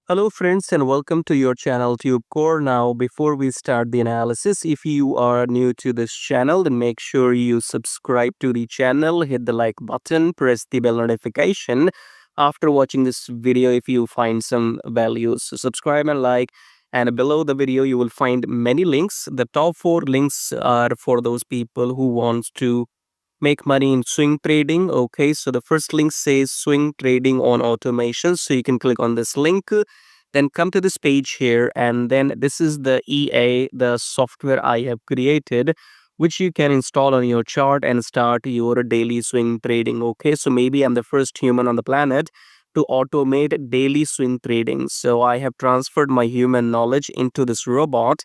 Hello friends and welcome to your channel TubeCore. Now before we start the analysis, if you are new to this channel, then make sure you subscribe to the channel, hit the like button, press the bell notification. After watching this video, if you find some values, so subscribe and like. And below the video, you will find many links. The top 4 links are for those people who wants to make money in swing trading. Okay, so the first link says swing trading on automation, so you can click on this link, then come to this page here, and then this is the the software I have created, which you can install on your chart and start your daily swing trading. Okay, so maybe I'm the first human on the planet to automate daily swing trading, so I have transferred my human knowledge into this robot,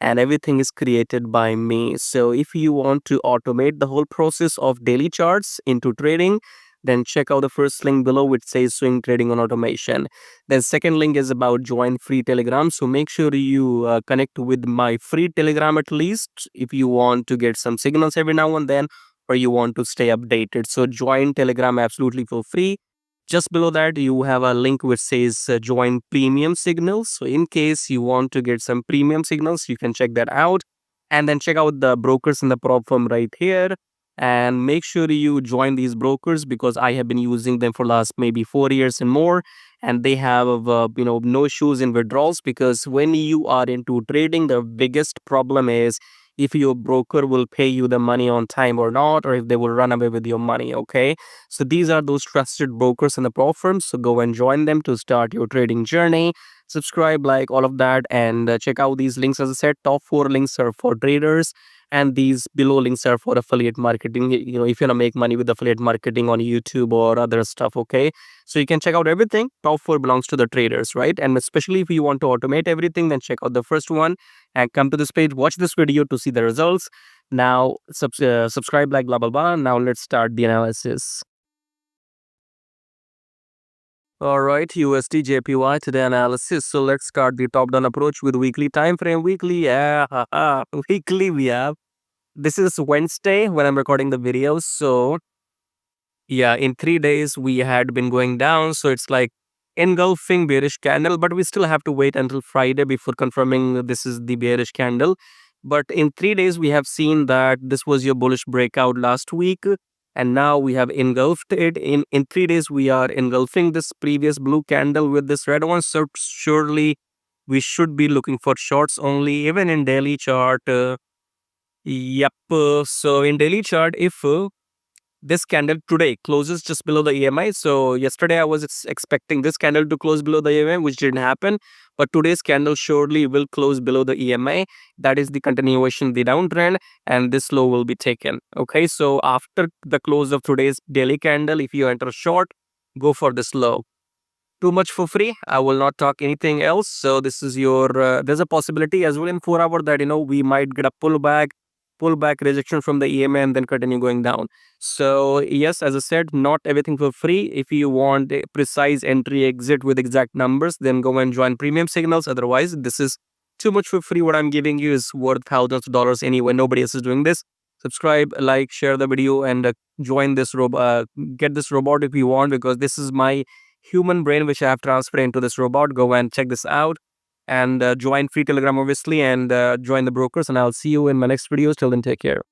and everything is created by me. So if you want to automate the whole process of daily charts into trading, then check out the first link below which says swing trading on automation. Then second link is about join free Telegram. So make sure you connect with my free Telegram at least if you want to get some signals every now and then, or you want to stay updated. So join Telegram absolutely for free. Just below that, you have a link which says join premium signals. So in case you want to get some premium signals, you can check that out. And then check out the brokers in the prop firm right here. And make sure you join these brokers because I have been using them for last maybe 4 years and more. And they have, no issues in withdrawals, because when you are into trading, the biggest problem is if your broker will pay you the money on time or not, or if they will run away with your money. Okay, so these are those trusted brokers in the pro firms. So go and join them to start your trading journey. Subscribe, like all of that, and check out these links. As I said, top 4 links are for traders, and these below links are for affiliate marketing. If you want to make money with affiliate marketing on YouTube or other stuff. Okay, so you can check out everything. Top 4 belongs to the traders, right? And especially if you want to automate everything, then check out the first one and come to this page. Watch this video to see the results. Now subscribe, like blah blah blah. Now let's start the analysis. All right, USDJPY today analysis. So let's start the top-down approach with weekly time frame. Weekly, yeah, weekly we have. This is Wednesday when I'm recording the video. So yeah, in 3 days we had been going down. So it's like engulfing bearish candle, but we still have to wait until Friday before confirming this is the bearish candle. But in 3 days we have seen that this was your bullish breakout last week, and now we have engulfed it. In 3 days we are engulfing this previous blue candle with this red one. So surely we should be looking for shorts only, even in daily chart. Yep. So in daily chart, if this candle today closes just below the EMI. So yesterday I was expecting this candle to close below the EMI, which didn't happen. But today's candle surely will close below the EMI. That is the continuation of the downtrend, and this low will be taken. Okay, so after the close of today's daily candle, if you enter short, go for this low. Too much for free. I will not talk anything else. So this is your, there's a possibility as well in 4 hour that, we might get a pullback rejection from the EMA and then continue going down. So yes, as I said, not everything for free. If you want a precise entry exit with exact numbers, then go and join premium signals. Otherwise, this is too much for free. What I'm giving you is worth thousands of dollars anyway. Nobody else is doing this. Subscribe, like, share the video, and join this robot. Get this robot if you want, because this is my human brain which I have transferred into this robot. Go and check this out, and join free Telegram obviously, and join the brokers, and I'll see you in my next videos. Till then, take care.